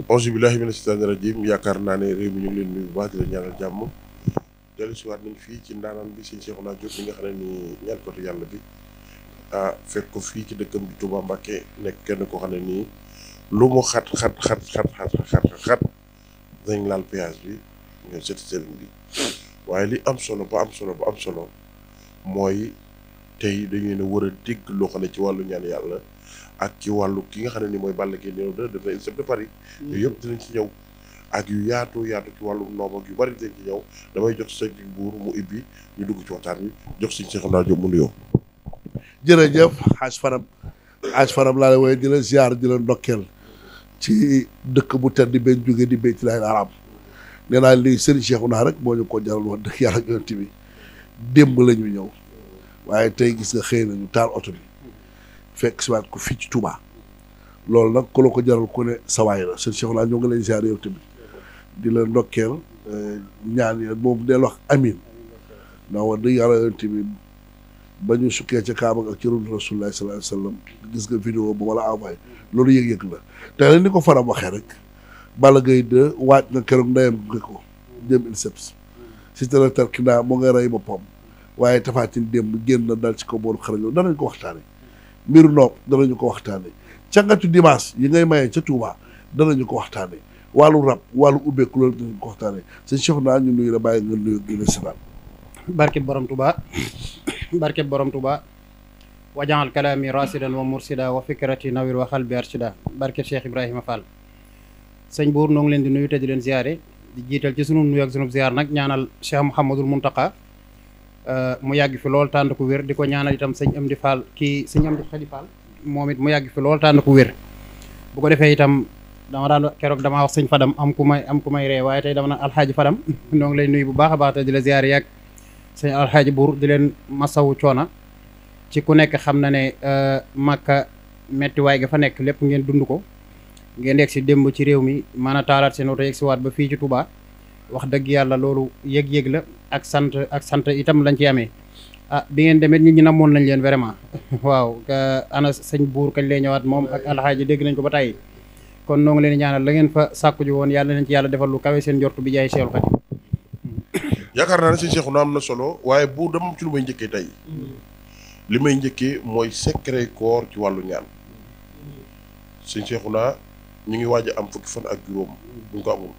auzu billahi mina shaytaani rajim yaakaar naa ne réew mi ñu ngi leen nuyu bu baax di la ñaanal jàmm dellu si waat nañ fii ci ndaanaan bi sëñ Cheikhouna Diop mi nga xam ne nii ñaankatu yàlla bi fekk ko fii ci dëkkam di Touba Mbacké nekk kenn koo xam ne nii lu mu xat dañ laal péage bi ngeen seeti sëriñ bi waaye li am solo ba am solo mooy tey dañu ne war a dégg loo xam ne ci wàllu ñaan yàlla ak ci wàllu ki nga xam ne ni mooy Balla Gaye numéro 2 def na INSEP de Paris yooyu yëpp dinañ ci ñëw ak yu yaatu ci wàllu noob ak yu bari dinañ ci ñëw damay jox sëñ buur mu ibbi ñu dugg ci waxtaan bi jox sëñ Cheikhouna Diop mu nuyoo. jërëjëf Hadj Faram laa lay wooye di la ziar di la ndokkeel ci dëkk bu tedd benn jóge di béy ci laay arab nee naa lii Serigne Cheikhouna rek moo ñu ko jaral wax dëgg yàlla yonent bi démb la ñu ñëw waaye tey gis nga xëy nañu taal oto bi fekk si waat ko fii ci Touba loolu nag ku la ko jaral ku ne sawaay la Serigne Cheikhouna ñoo ngi lay ziar yow tamit di la ndokkeel ñaan yi moom del wax amin ndax wax dëgg yàlla yonent bi ba ñu sukkee ca Kaaba ak ci rund Rasulullah sallallahu alayhi wa sallam gis nga vidéo bu ma la envoyé loolu yëg-yëg la te la ni ko Faram waxee rek Balla Gaye 2 waaj na keroog ndeyam gunge ko dem INSEP si tala tarkinaa mu nga rey boppam waaye Tapha Tine démb génn na dal ci ko boolu xarañoo danañ ko waxtaane mbiru nopp danañu ko waxtaane cangatu dimanche yi ngay mayee ca Touba danañu ko waxtaane wàllu rab wàllu ubbeeku loolu danañu ko waxtaane sëñ Cheikhouna ñu nuyu la bàyyi nga nuyu gi ne sinaan barkeb borom Touba wajaxal kalaami rasidan wa mursida wa fikrati nawir wa xalbi arshida barkeb Cheikh Ibrahima Fall sëñ buur noo ngi leen di nuyu te di leen ziare di jiital ci sunu nuyu ak sunu ziar nag ñaanal Cheikh Mouhamadul Muntaka mu yàgg fi lool tànd ko wér di ko ñaanal itam sëñ Amdi Fall sëñ Amdi Xadi Fall moom it mu yàgg fi lool tànd ko wér bu ko defee itam keroog damaa wax sëñ Fadam am ku may ree waaye tey dama naan alxaaji Fadam noo ngi lay nuyu bu baax a baax te di la ziare yàgg sëñ alxaaji buur di leen masawu coona ci ku nekk xam na ne Makka mettiwaay ga fa nekk lépp ngeen dund ko ngeen yegg si démb ci réew mi mën a taalaat seen oto yegg si waat ba fii ci Touba wax dëgg yàlla loolu yëg-yëg la ak sant itam lañ ci amee bi ngeen demee nit ñi namoon nañ leen vraiment waaw ana sëñ buur kañ lay ñëwaat moom ak alxaaji dégg nañ ko ba tey kon noo ngi leen ñaanal la ngeen fa sàkku ji woon yàlla nañ ci yàlla defal lu kawe seen njortu bi jaay Seexul Xadiim yaakaar naa ne sëñ Cheikhouna am na solo waaye bu dama ci lu may njëkkee tey li may njëkkee mooy secret koor ci wàllu ñaan sëñ Cheikhouna ñu ngi waaj a am fukki fan ak juróom buñ ko amul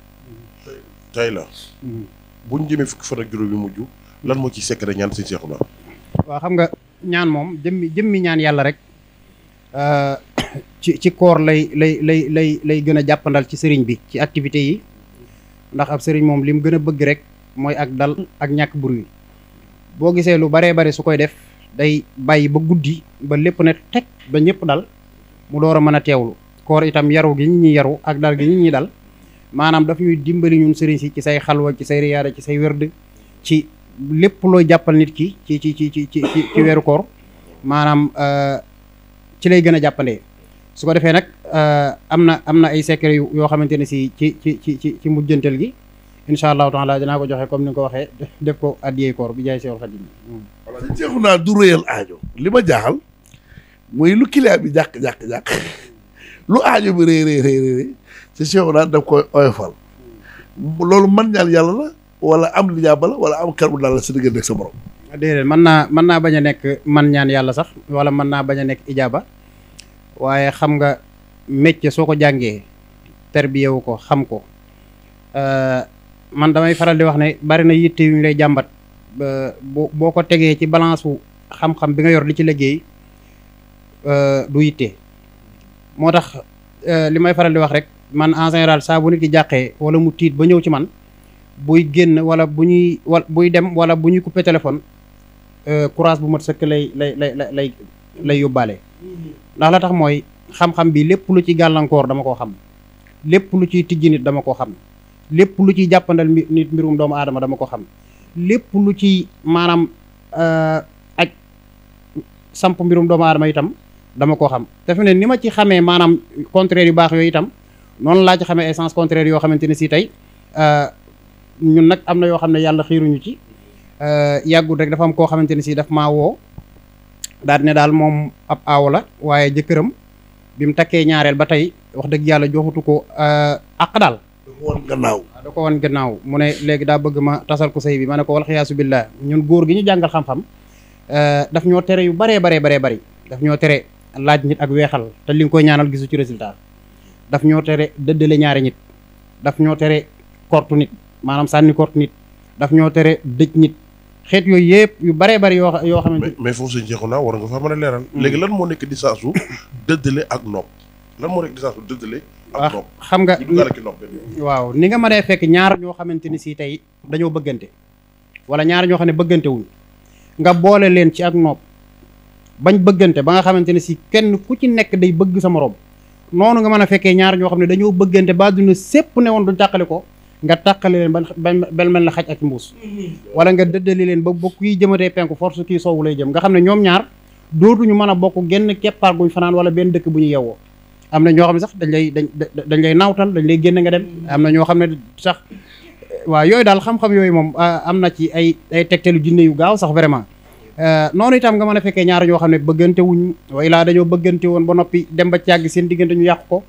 tey la buñ jëmee fukki fan ak juróom yi mujj lan moo ci secret ñaan sëñ Cheikhouna waaw xam nga ñaan moom jëmmi ñaan yàlla rek ci koor lay gën a jàppandal ci sëriñ bi ci activité yi ndax ab sëriñ moom li mu gën a bëgg rek mooy ak dal ak ñàkk bruit boo gisee lu baree bari su koy def day bàyyi ba guddi ba lépp ne teg ba ñëpp dal mu door a mën a teewlu koor itam yaru gi ñi yaru ak dal gi ñi dal maanaam daf ñuy dimbali ñun sëriñ si ci say xalwa ci say riyaada ci say wérd ci lépp looy jàppal nit ki ci weeru koor maanaam ci lay gën a jàppandee su ko defee nag am na ay secret yoo xamante ne si ci mujjantal gi incha allahu taala dinaa ko joxe comme ni nga ko waxee def ko addiyee koor bi jaay Seexul Xadiim voilà sëñ Cheikhouna du réyal aajo li ma jaaxal mooy lu client bi jàkk lu aajo bi réy sëñ Cheikhouna daf koy oyofal loolu man ñaan yàlla la wala am li jàmba la wala am kar bu daal la sa diggante ak sa borom déedéet mën naa bañ a nekk man ñaan yàlla sax wala mën naa bañ a nekk ijaaba waaye xam nga métier soo ko jàngee terbiyewu ko xam ko man damay faral di wax ne bari na yitte yu ñu lay jàmbat boo ko tegee ci balance wu xam-xam bi nga yor li ci liggéey du yitte moo tax li may faral di wax rek man en général saa bu nit ki jàqee wala mu tiit ba ñëw ci man buy génn wala buy dem wala bu ñuy coupé téléphone courage bu mat sëkk lay yóbbaale ndax la tax mooy xam-xam bi lépp lu ci gàllankoor dama koo xam lépp lu ciy tijji nit dama koo xam lépp lu ciy jàppandal nit mbirum doomu aadama dama ko xam lépp lu ci maanaam aj samp mbirum doomu aadama itam dama koo xam te fi ne ni ma ci xamee maanaam contraire yu baax yooyu itam noonu laa ci xamee ay sens contraire yoo xamante ne si tey ñun nag am na yoo xam ne yàlla xiiruñu ci yàggul rek dafa am koo xamante ne si daf maa woo daal ne daal moom ab aawo la waaye jëkkëram bi mu takkee ñaareel ba tey wax dëgg yàlla joxutu ko àq daal. da ko woon gannaaw mu ne léegi daa bëgg ma tasal ko sëy bi ma ne ko wal xiyaasu billah ñun góor gi ñu jàngal xam-xam daf ñoo tere yu baree bari daf ñoo tere laaj nit ak weexal te li nga koy ñaanal gisu ci résultat daf ñoo tere dëddale ñaari nit daf ñoo tere kortu nit maanaam sànni kortu nit daf ñoo tere dëj nit xeet yooyu yëpp yu baree bari yoo xamante mais foofu sëñ Cheikhouna war nga fa mën a leeral léegi lan moo nekk distance su dëddale ak nopp lan moo nekk distance su dëddale ak nopp xam nga nopp waaw ni nga mënee fekk ñaar ñoo xamante ni si tey dañoo bëggante wala ñaar ñoo xam ne bëggante wuñ nga boole leen ci ak nopp bañ bëggante ba nga xamante ne si kenn ku ci nekk day bëgg sa morom noonu nga mën a fekkee ñaar ñoo xam ne dañoo bëggante ba duna sépp ne woon duñ tàqale ko nga tàqale leen ba mel na xaj ak mbuus wala nga dëddali leen ba kii jëmatee penku force kii soowu lay jëm nga xam ne ñoom ñaar dootuñu mën a bokk genn keppaar guñ fanaan wala benn dëkk bu ñu yewwoo am na ñoo xam ne sax dañ lay naawtal dañ lay génn nga dem am na ñoo xam ne sax waaw yooyu daal xam-xam yooyu moom am na ci ay tegtalu jinne yu gaaw sax vraiment noonu itam nga mën a fekkee ñaar ñoo xam ne bëggante wuñ way laa dañoo bëggante woon ba noppi dem ba càgg seen diggante ñu yàqu ko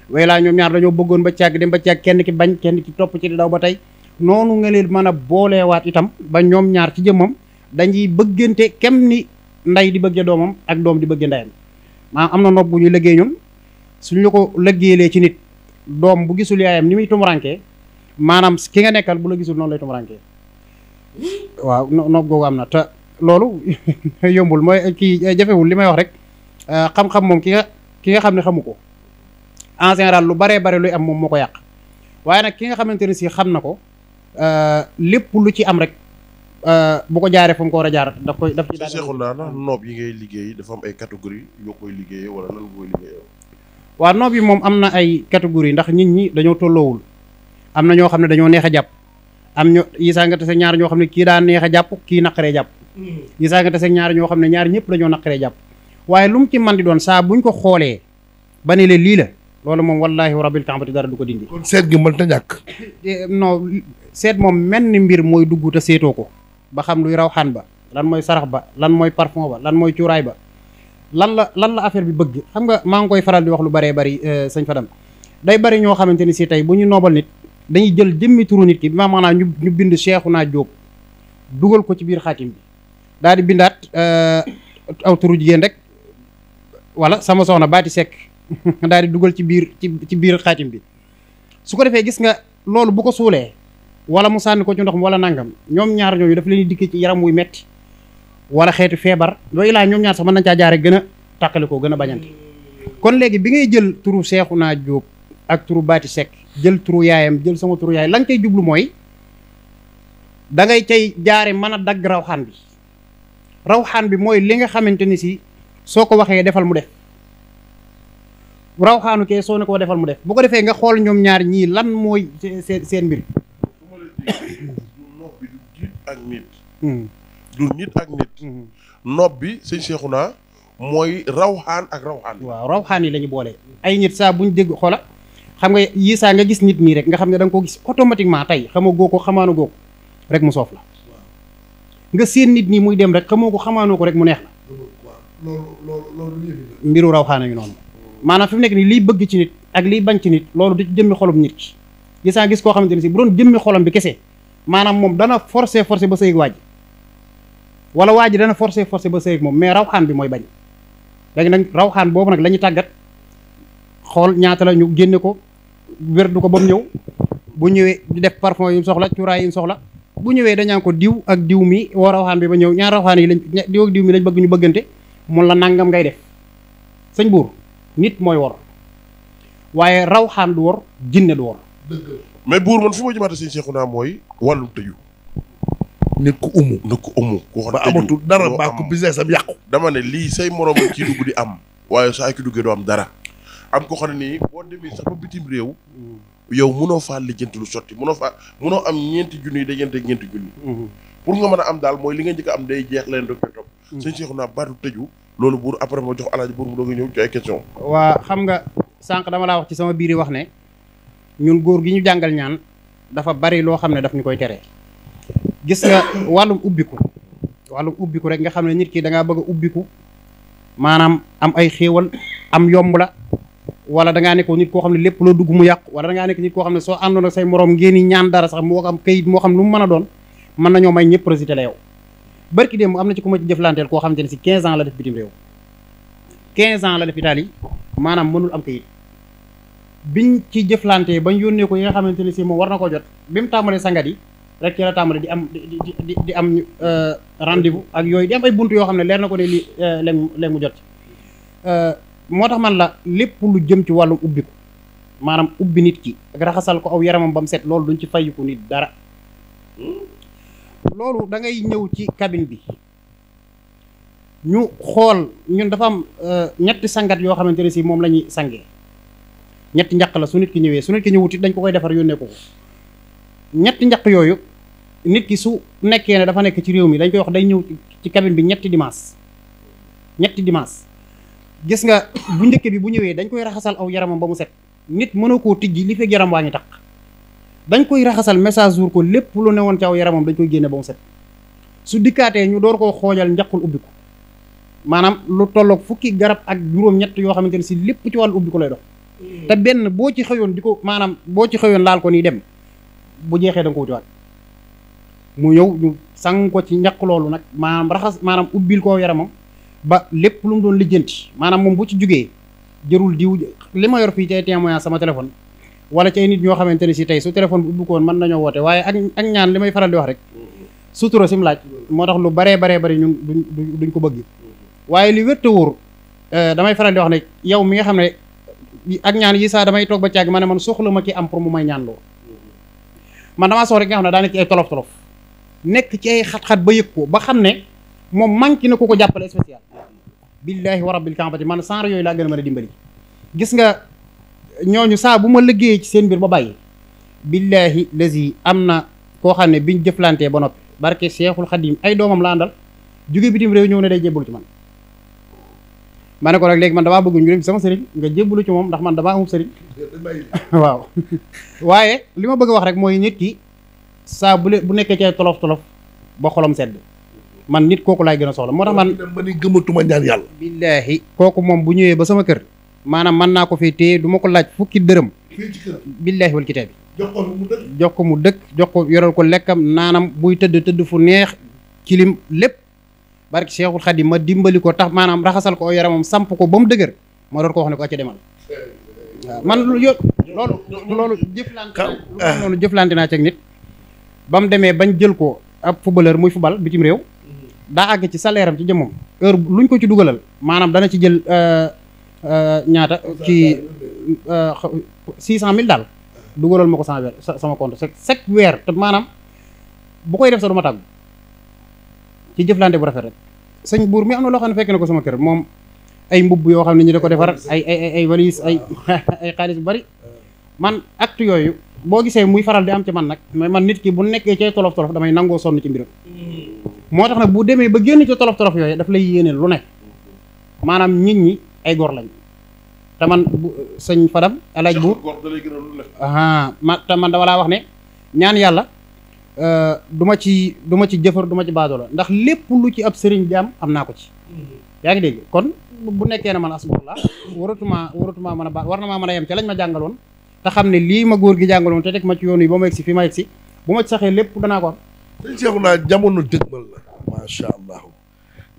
way laa ñoom ñaar dañoo bëggoon ba càgg dem ba càgg kenn ki bañ kenn ki topp ci di daw ba tey noonu nga leen mën a booleewaat itam ba ñoom ñaar ci jëmmam dañuy bëggante kem ni nday di bëgge doomam ak doom di bëgge ndeyam maanaam am na nopp bu ñuy liggéey ñun suñ la ko lëggéeylee ci nit doom bu gisul yaayam ni muy tumurankee maanaam ki nga nekkal bu la gisul noonu lay tumurankee waaw nopp googu am na te loolu yombul mooy kii jafewul li may wax rek xam-xam moom ki nga xam ne xamu ko en général lu baree bare luy am moom moo ko yàq waaye nag ki nga xamante ne si xam na ko lépp lu ci am rek bu ko jaaree fu mu ko war a jaar daf ci daal Cheikhouna ndax noob yi ngay liggéey dafa am ay catégorie yoo koy liggéeyee wala nan nga koy liggéeyee waaw noob yi moom am na ay catégorie ndax nit ñi dañoo tolloowul am na ñoo xam ne dañoo neex a jàpp am ñoo yisaa nga tase ñaar ñoo xam ne kii daa neex a jàpp kii naqaree jàpp yisaa nga tase ñaar ñoo xam ne ñaar ñëpp dañoo naqaree jàpp waaye lu mu ci man di doon saa buñ ko xoolee ba ne lii la loolu moom wallaahi rabbil kaabati dara du ko dindi. kon seet gi mënta ñàkk. non seet moom menn mbir mooy dugg te seetoo ko ba xam luy raw xaan ba lan mooy sarax ba lan mooy parfum ba lan mooy cuuraay ba lan la affaire bi bëgg xam nga maa ngi koy faral di wax lu bëree bëri sëñ Fadam day bëri ñoo xamante ni si tey bu ñu noobal nit dañuy jël jëmmi turu nit ki bi maanaam ñu bind Cheikhouna Diop dugal ko ci biir xaatim bi daal di bindaat aw turu jigéen rek wala sama soxna Baati Seck daal di dugal ci biir xaatim bi su ko defee gis nga loolu bu ko suulee wala mu sànni ko ci ndox mi wala nangam ñoom ñaar ñooñu daf leen di dikk ci yaram wuy metti wala xeetu feebar yooyu laa ñoom ñaar sax mën nañ caa jaare gën a tàqali ko gën a bañante kon léegi bi ngay jël turu Cheikhouna Diop ak turu Baati Seck jël turu yaayam jël sama turu yaay la nga cay jublu mooy da ngay cay jaare mën a dagg rawxaan bi mooy li nga xamante ni si soo ko waxee defal mu def rawxaanu kee soo ne ko defal mu def bu ko defee nga xool ñoom ñaar ñii lan mooy seen mbir nopp bi du nit ak nit du nit ak nit nopp bi sëñ Cheikhouna mooy rawxaan ak rawxaan waaw rawxaan yi la ñu boole ay nit saa buñ dégg xoola xam nga yii saa nga gis nit nii rek nga xam ne da nga ko gis automatiquement tey xamoo goo ko xamaanu goo ko rek mu soof la nga seen nit nii muy dem rek xamoo ko xamaanoo ko rek mu neex la loolu mbiru rawxaan yi noonu maanaam fi mu nekk nii liy bëgg ci nit ak liy bañ ci nit loolu du jëmmi xolum nit ki gisaa gis koo xamante ne si bu doon jëmmi xolam bi kese maanaam moom dana forcé ba sëyeg waaj wala waaj dana forcé ba sëyeg moom mais rawxaan bi mooy bañ léegi nag rawxaan boobu nag la ñu tàggat xool ñaata la ñu génne ko wérdu ko ba mu ñëw bu ñëwee di def parfum yu soxla cuuraay yu soxla bu ñëwee dañaa ko diw ak diw mi woo rawxaan bi ba ñëw ñaar rawxaan yi lañ diw ak diw mi lañ bëgg ñu bëggante mun la nangam ngay def sëñ buur nit mooy wor waaye rawxaan du wor jinne du wor mais buur man fi ma jëmaate sëñ Cheikhouna mooy wàllu tëju nit ku umu ko xam ba amatul dara baa ko business am yàqu dama ne lii say morom ci dugg di am waaye saa ki duggee doo am dara am ko xam ne nii boo demee sax ba bitim réew yow mënoo faa lijjanti lu sotti mënoo am ñeenti junni yi dajante ñeenti junni pour nga mën a am daal mooy li nga njëkk a am day jeex leen doog koy topp sëñ Cheikhouna baatu tëju loolu buur après ma jox alaaji buur mu doog a ñëw ci ay question waa xam nga sànq dama laa wax ci sama biir yi wax ne ñun góor gi ñu jàngal ñaan dafa bari loo xam ne daf ñu koy tere gis nga wàllum ubbiku rek nga xam ne nit ki da ngaa bëgg a ubbiku maanaam am ay xéewal am yomb la wala da ngaa nekk nit koo xam ne lépp loo dugg mu yàqu wala da ngaa nekk nit koo xam ne soo àndoon ak say morom ngeen di ñaan dara sax moo xam kayit moo xam lu mu mën a doon mën nañoo may ñëpp résultat la yow. barki démb am na ci ku ma ci jëflanteel koo xamante ne si 15 ans la def bitim réew 15 ans la def Italie maanaam mënul am kayit biñ ci jëflantee bañ yónnee ko yi nga xamante ne si moom war na ko jot bi mu tàmbalee sangat yi rek ci la tàmbale di am rendez-vous ak yooyu di am ay buntu yoo xam ne leer na ko ne lii léegi mu jot ci moo tax man la lépp lu jëm ci wàllum ubbi ko maanaam ubbi nit ki ak raxasal ko aw yaramam ba mu set loolu duñ ci fayiku nit dara loolu da ngay ñëw ci cabine bi ñu xool ñun dafa am ñetti sangat yoo xamante ne si moom la ñuy sangee ñetti njaq la su nit ki ñëwee su nit ki ñëwut it dañ ko koy defar yónnee ko ñetti njaq yooyu nit ki su nekkee ne dafa nekk ci réew mi dañ koy wax day ñëw ci cabine bi ñetti dimanche gis nga bu njëkk bi bu ñëwee dañ koy raxasal aw yaramam ba mu set nit mënoo koo tijji li fekk yaram waa ngi taq dañ koy raxasal message jour ko lépp lu newoon ci aw yaramam dañ koy génne ba mu set su dikkaatee ñu door koo xoojal njaqul ubbi ko maanaam lu tolloog fukki garab ak juróom-ñett yoo xamante ne si lépp ci wàllu ubbi ko lay dox te benn boo ci xëyoon di ko maanaam boo ci xëyoon laal ko nii dem bu jeexee da nga ko wutiwaat mu ñëw ñu sang ko ci njaq loolu nag maanaam raxas maanaam ubbil koo yaramam ba lépp lu mu doon lijjanti maanaam moom bu ci jugee jërul diw li ma yor fii tey témoignage sama téléphone wala ci ay nit ñoo xamante ne si tey su téléphone bi ubbi ko woon mën nañoo woote waaye ak ñaan li may faral di wax rek sutura sim laaj moo tax lu baree bari ñun duñ ko bëgg waaye li wér te wóor damay faral di wax ne yow mi nga xam ne ak ñaan yi saa damay toog ba càgg ma ne man soxla ma ki am pour mu may ñaan loo man damaa sox rek nga xam ne daa nekk ci ay tolof nekk ci ay xat-xat ba yëg ko ba xam ne moom manqué na ku ko jàppale spécial billaahi wa rabbil kaabati man genre yooyu laa gën a mën a dimbali gis nga ñooñu saa bu ma liggéeyee ci seen mbir ba bàyyi billaahi lazi am na koo xam ne biñ jëflantee ba noppi barke Seexul Xadim ay doomam la àndal jóge bitim réew ñëw ne day jébbalu ci man ma ne ko rek léegi man damaa bëgg ñu dem sama sëriñ nga jébbalu ci moom ndax man damaa amul sëriñ waaw waaye li ma bëgg a wax rek mooy nit ki saa bu nekkee ci ay tolof ba xolam sedd man nit kooku laay gën a soxla moo tax man ma ni gëmatuma ñaan yàlla billaahi kooku moom bu ñëwee ba sama kër maanaam mën naa ko fii téye du ma ko laaj fukki dërëm fii ci kër billaahi wal kitaabi jox ko mu dëkk jox ko yoral ko lekkam naanam buy tëdd fu neex kilim lépp barki Seexul Xadim ma dimbali ko tax maanaam raxasal ko yaramam samp ko ba mu dëgër ma doon ko wax ne ko acca demal waaw man loolu jëflante naa ci ak nit ba mu demee bañ jël ko ab footballeur muy football bitim réew daa àgg ci salaire am ci jëmmam heure luñ ko ci dugalal maanaam dana ci jël ñaata ci 600 000 daal dugalal ma ko sama compte chaque weer te maanaam bu koy def sa du ma tàggu ci jëflante bu rafet rek sëñ buur mi am na loo xam ne fekk na ko sama kër moom ay mbubb yoo xam ne ñu da ko defar ay valise ay xaalis bu bari man acte yooyu boo gisee muy faral di am ci man nag mais man nit ki bu nekkee cay tolof damay nangoo sonn ci mbiram moo tax nag bu demee ba génn ci tolof yooyu daf lay yéeneel lu ne maanaam nit ñi ay gor lañ te man sëñ Fadam alaaj buur te man dama laa wax ne ñaan yàlla du ma ci jëfar du ma ci baadoo la ndax lépp lu ci ab sëriñ bi am naa ko ci yaa ngi dégg kon bu nekkee ne man asbullah waratuma mën a ba war na maa mën a yem ca lañ ma jàngaloon te xam ne lii ma góor gi jàngaloon te teg ma ci yoon yi ba ma egsi fi ma egsi bu ma ci saxee lépp danaa ko am sëñ Seexu naa jamono dëgmal la macha allah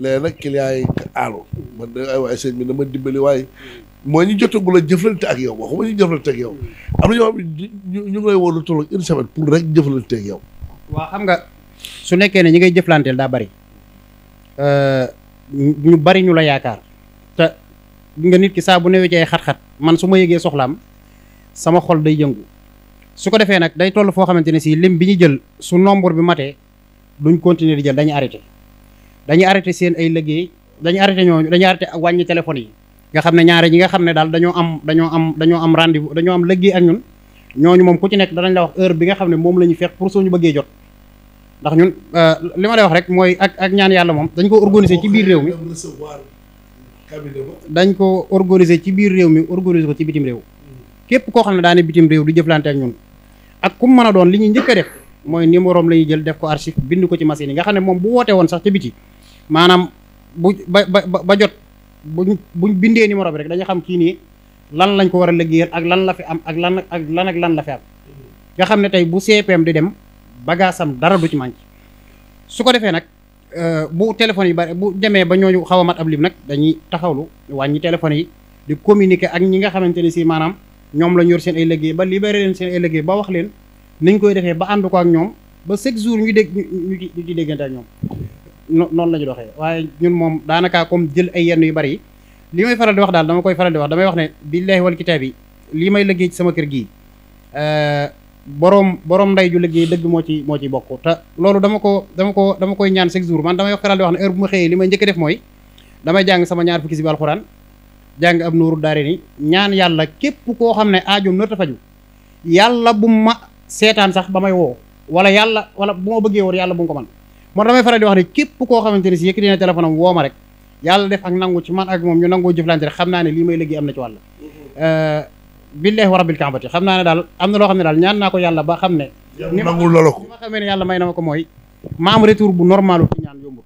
léegi nag client yi aalu man de ay waay sëñ bi dama dimbali waaye moo ñu jotagul a jëflante ak yow waxuma ñu jëflante ak yow am na ñoo xam ne ñu ngi lay woo lu toll une semaine pour rek jëflante ak yow waaw xam nga su nekkee ne ñi ngay jëflanteel daa bari ñu bari ñu la yaakaar te nga nit ki saa bu newee ci ay xat-xat man su ma yëgee soxlaam sama xol day yëngu su ko defee nag day toll foo xamante ne si lim bi ñu jël su nombre bi matee duñ continuer di jël dañuy arrêté seen ay liggéey dañuy arrêté ak wàññi téléphone yi nga xam ne ñaare ñi nga xam ne daal dañoo am rendez-vous dañoo am liggéey ak ñun ñooñu moom ku ci nekk danañ la wax heure bi nga xam ne moom la ñu fekk pour soo ñu bëggee jot ndax ñun li ma lay wax rek mooy ak ñaan yàlla moom dañ ko organiser ci biir réew mi dañ ko organiser ci biir réew mi organiser ko ci bitim réew képp koo xam ne daane bitim réew di jëflante ak ñun ak ku mën a doon li ñuy njëkk a def mooy numéro la ñuy jël def ko archive bind ko ci machine yi nga xam ne moom bu woote woon sax ca biti maanaam ba jot buñ bindee numéro bi rek dañu xam kii nii lan lañ ko war a liggéeyal ak lan la fi am ak lan la fi am nga xam ne tey bu CPM di dem bagaasam dara du ci manqué su ko defee nag bu téléphone yi bari bu demee ba ñooñu xaw a mat ab lim nag dañuy taxawlu wàññi téléphone yi di communiquer ak ñi nga xamante ne si maanaam ñoom la ñu yor seen ay liggéey ba libéré leen seen ay liggéey ba wax leen niñ koy defee ba ànd ko ak ñoom ba chaque jour ñu ci déggante ak ñoom noonu la ñu doxee waaye ñun moom daanaka comme jël ay yenn yu bari yi li may faral di wax daal dama koy faral di wax damay wax ne billaahi wal kitaab yi lii may liggéey ci sama kër gii borom nday ju liggéey dëgg moo ci bokk te loolu dama koy ñaan chaque jour man damay faral di wax ne heure bu ma xëyee li may njëkk a def mooy damay jàng sama ñaar fukki si bi alxuraan jàng ab nuuru daare ni ñaan yàlla képp koo xam ne aajoom nër ta faju yàlla bu ma seetaan sax ba may woo wala bu ma bëggee woo yàlla bu mu ko man moo damay faral di wax ne képp koo xamante ne si yëkkati na téléphone am woo ma rek yàlla def ak nangu ci man ak moom ñu nangoo jëflante rek xam naa ne lii may liggéey am na ci wàll billahi wa rabbil kaabati xam naa ne daal am na loo xam ne daal ñaan naa ko yàlla ba xam ne nangul lolo ko ma xamee ne yàlla may na ma ko mooy ma am retour bu normal ci ñaan yombul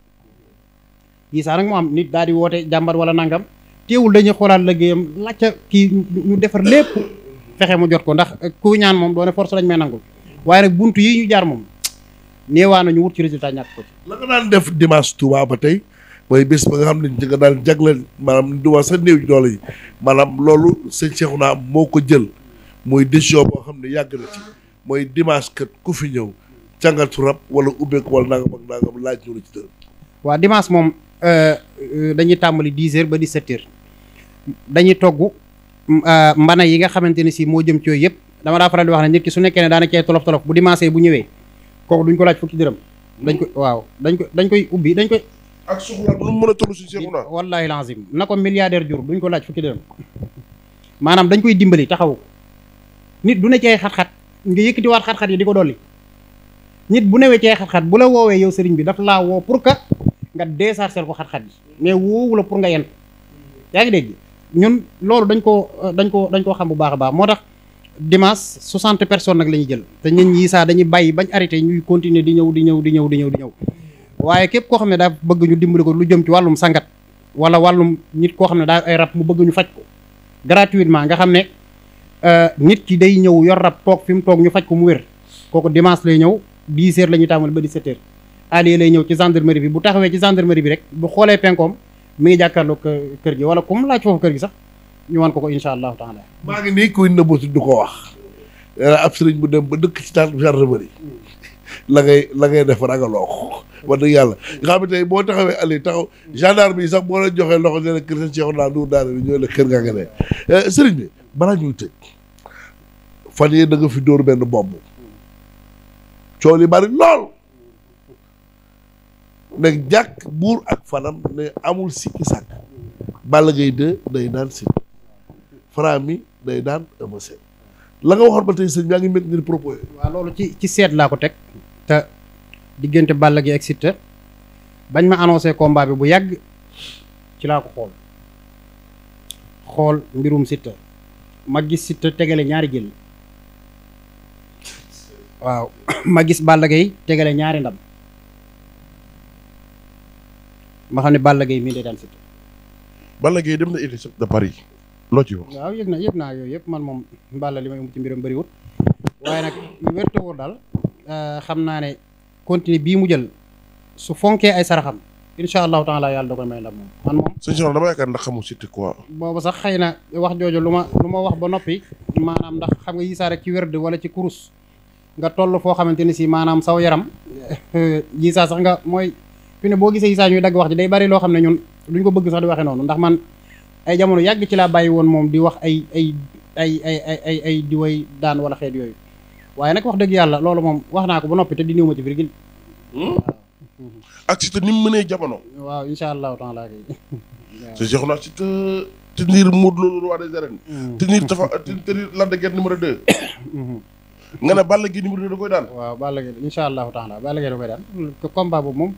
yi saa nag moo am nit daal di woote jàmbat wala nangam teewul dañuy xoolaat liggéeyam lacca kii ñu defar lépp fexe mu jot ko ndax ku ñaan moom doone force lañ may nangul waaye nag buntu yi ñu jaar moom néewaa na ñu wut ci résultat ñàkk ko ci la nga daan def dimanche Touba ba tey mooy bés ba nga xam ne ci nga daan jagleel maanaam du wax sax néew ji doole yi maanaam loolu sëñ Cheikhouna moo ko jël mooy décision boo xam ne yàgg na ci mooy dimanche kat ku fi ñëw càngatu rab wala ubbeeku wala nangam ak nangam laaj ñu la ci dërëm. waaw dimanche moom dañuy tàmbali 10h ba 17h dañuy togg mbana yi nga xamante ne si moo jëm ci yooyu yëpp dama daa faral di wax ne nit ki su nekkee ne daana cee tolof bu dimanche bu ñëwee kooku duñ ko laaj fukki dërëm dañ koy ubbi dañ koy ak soxla lu mu mën a toll si Cheikhouna wallahi lazim na ko milliardaire jur duñ ko laaj fukki dërëm maanaam dañ koy dimbali taxawu nit du ne ci ay xat-xat nga yëkkatiwaat xat-xat yi di ko dolli nit bu newee ci ay xat-xat bu la woowee yow sëriñ bi daf laa woo pour que nga décharger ko xat-xat yi mais woowu la pour nga yen yaa ngi dégg ñun loolu dañ koo xam bu baax a baax moo tax dimanche 60 personnes nag la ñuy jël te nit ñi saa dañuy bàyyi bañ arrêté ñuy continuer di ñëw waaye képp koo xam ne daa bëgg ñu dimbali ko lu jëm ci wàllum sangat wala wàllum nit koo xam ne daa ay rab mu bëgg ñu faj ko gratuitement nga xam ne nit ki day ñëw yor rab toog fi mu toog ñu faj ko mu wér kooku dimanche lay ñëw 10h la ñuy tàmbali ba 17h allié lay ñëw ci gendarmerie bi bu taxawee ci gendarmerie bi rek bu xoolee penkoom mi ngi jàkkaarloo kër gi wala comme laaj foofu kër gi sax ñu wan ko insha allahu taala. maa ngi nii kuy nëbbatu du ko wax ab sëriñ bu dem ba dëkk ci taal gendarmerie la ngay def ragaloo ko wax dëgg yàlla nga xam ne tey boo taxawee ali taxaw gendarme yi sax boo la joxee loxo ne la kër sëñ Cheikhouna Ndour daal bi ñoo la kër nga ne sëriñ bi balaa ñuy tëj fan yii da nga fi dóor benn bomb coow li bari lool nag jàkk buur ak fanam ne amul sikki sàkk Balla Gaye 2 day daan Siteu Franc mi day daan Eumeu Sène la nga waxoon ba tey sëñ yaa ngi métti ngir proposé. waaw loolu ci seet laa ko teg te diggante Balla Gaye ak Siteu bañ ma annoncé combat bi bu yàgg ci laa ko xool mbirum Siteu ma gis Siteu tegale ñaari jël waaw ma gis Balla Gaye tegale ñaari ndam ma xam ne Balla Gaye mii day daan Siteu. Balla Gaye dem na INSEP de Paris loo ci wax. waaw yëg naa yooyu yëpp man moom Balla li may ci mbiram bëriwut waaye nag lu wér te wóor daal xam naa ne continue bii mu jël su fonkee ay saraxam incha allahu taala yàlla da koy may ndam moom man moom. sëñ Cheikhouna dama yaakaar ndax xamu Siteu quoi. boobu sax xëy na wax jooju lu ma wax ba noppi maanaam ndax xam nga yisaa rek ci wérd wala ci kurus nga toll foo xamante ni si maanaam saw yaram yisaa sax nga mooy fi ne boo gisee yisaa ñuy dagg wax ji day bari loo xam ne ñun duñ ko bëgg sax di waxee noonu ndax man ay jamono yàgg ci laa bàyyi woon moom di wax ay di way daan wala xeet yooyu waaye nag wax dëgg yàlla loolu moom wax naa ko ba noppi te di néew ma ci virgule. ak Siteu ni mu mënee jamono. waaw incha allahu taala kay. sëñ Cheikhouna Siteu tenir Modou Lô roi des arènes. tenir Lac de Guiers numéro 2. nga ne Balla Gaye numéro 2 da koy daan. waaw Balla Gaye incha allahu taala Balla Gaye da koy daan combat boobu moom.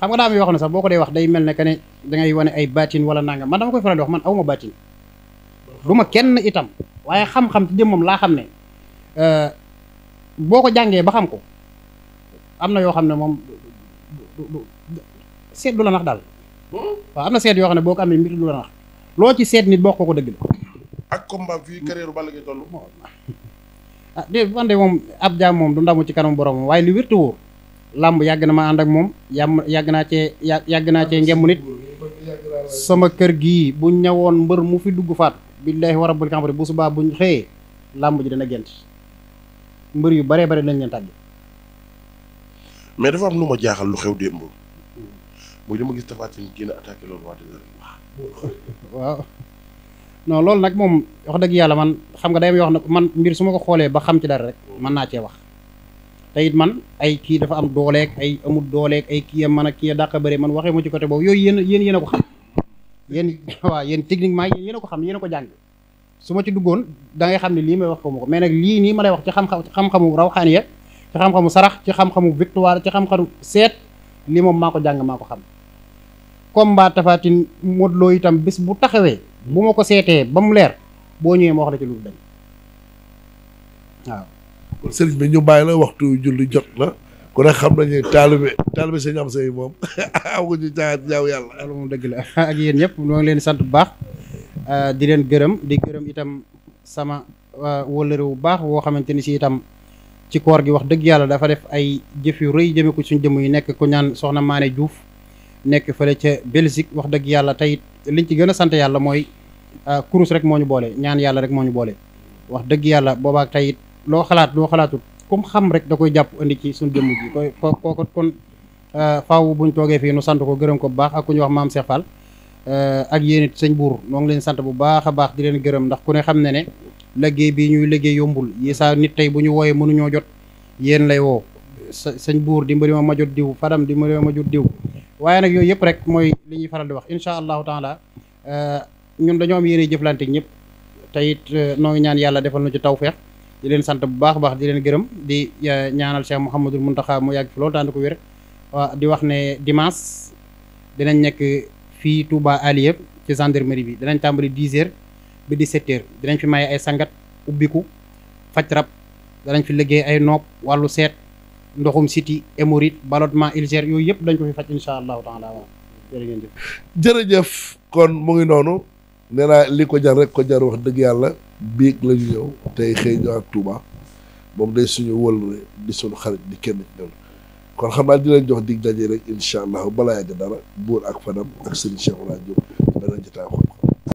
xam nga daa am yoo xam ne sax boo ko dee wax day mel ne que ne dangay wane ay baatin wala nangam man dama koy faral di wax man awma baatin du ma kenn itam waaye xam-xam ci jëmmam laa xam ne boo ko jàngee ba xam ko am na yoo xam ne moom seet du la nax daal waaw am na seet yoo xam ne boo ko amee mbir du la nax loo ci seet nit boo ko dëgg la ak combat fii carrière Balla Gaye toll. ah déedéet man de moom ab jaam moom du ndamu ci kanam borom waaye li wértu woo làmb yàgg na ma ànd ak moom yàgg naa cee ngemm nit sama kër gii bu ñëwoon mbër mu fi dugg faat billaahi wa rabbul kaabari bu subaa buñ xëyee làmb ji dana gent mbër yu baree bare lañ leen tàgge. mais dafa am lu ma jaaxal lu xew démb mooy dama gis Tapha Tine génn attaqué loolu waa waaw non loolu nag moom wax dëgg yàlla man xam nga day wax nag man mbir su ma ko xoolee ba xam ci dara rek mën naa cee wax te it man ay kii dafa am dooleeg ay amul dooleeg ay kii man ak kii dàq bëre man waxee ma ci côté boobu yooyu yéen a ko xam yéen waaw yéen techniquement yéen a ko xam yéen a ko jàng su ma ci duggoon da ngay xam ne lii may wax ko ma ko mais nag lii nii ma lay wax ci xam-xamu rawxaaniya ci xam-xamu sarax ci xam-xamu victoire ci xam-xamu seet lii moom maa ko jàng maa ko xam combat Tapha Tine Modou Lo itam bis bu taxawee bu ma ko seetee ba mu leer boo ñëwee ma wax la ci lu dañ waaw. kon sëriñ bi ñu bàyyi la waxtu julli jot na ku ne xam nañu taalibe sëñ am say moom amuñu caaxaan jaaw yàlla. loolu moom dëgg la ak yéen ñëpp ñoo ngi leen di sant bu baax di leen gërëm di gërëm itam sama wëllëre bu baax woo xamante ni si itam ci koor gi wax dëgg yàlla dafa def ay jëf yu rëy jëme ko suñ jëmm yi nekk ku ñaan soxna Maane Diouf nekk fële ca Belgique wax dëgg yàlla tey liñ ci gën a sant yàlla mooy kurus rek moo ñu boole ñaan yàlla rek moo ñu boole wax dëgg yàlla boobaak tey loo xalaatut comme xam rek da koy jàpp indi ci suñu jëmm ji kooko kon faaw buñ toogee fii nu sant ko gërëm ko bu baax ak ku ñu wax maam Cheikh Fall ak yéen it sëñ buur noo ngi leen sant bu baax a baax di leen gërëm ndax ku ne xam ne liggéey bii ñuy liggéey yombul yi saa nit tey bu ñu wooyee mënuñoo jot yéen lay woo sëñ buur dimbali ma jot diw fadam dimbali ma jot diw waaye nag yooyu yëpp rek mooy li ñuy faral di wax incha allahu taala ñun dañoo am yéene jëflante ñëpp te it noo ngi ñaan yàlla defal nu ci tawfeex di leen sant bu baax a baax di leen gërëm di ñaanal Cheikh Mouhamadul Mountakha mu yàgg fi loolu tànn ko wér waaw di wax ne dimanche dinañ nekk fii Touba Alieu ci gendarmerie bi dinañ tàmbali 10h ba 17h dinañ fi maye ay sangat ubbiku faj rab danañ fi liggéey ay nopp wàllu seet ndoxum siti hémorroïde ballonnement ulcère yooyu yëpp dañ ko fi faj insha allahu taala waaw jërëjëf kon mu ngi noonu nee naa li ko jar rek ko jar wax dëgg yàlla biig la ñu ñëw tey xëy ñëw ak Touba moom day suñu wëlre di suñu xarit di kenn ci ñoom kon xam naa di leen jox dig daje rek incha allah balaa yàgg dara buur ak fanam ak Serigne Cheikh Ouna Diop beneen jotaay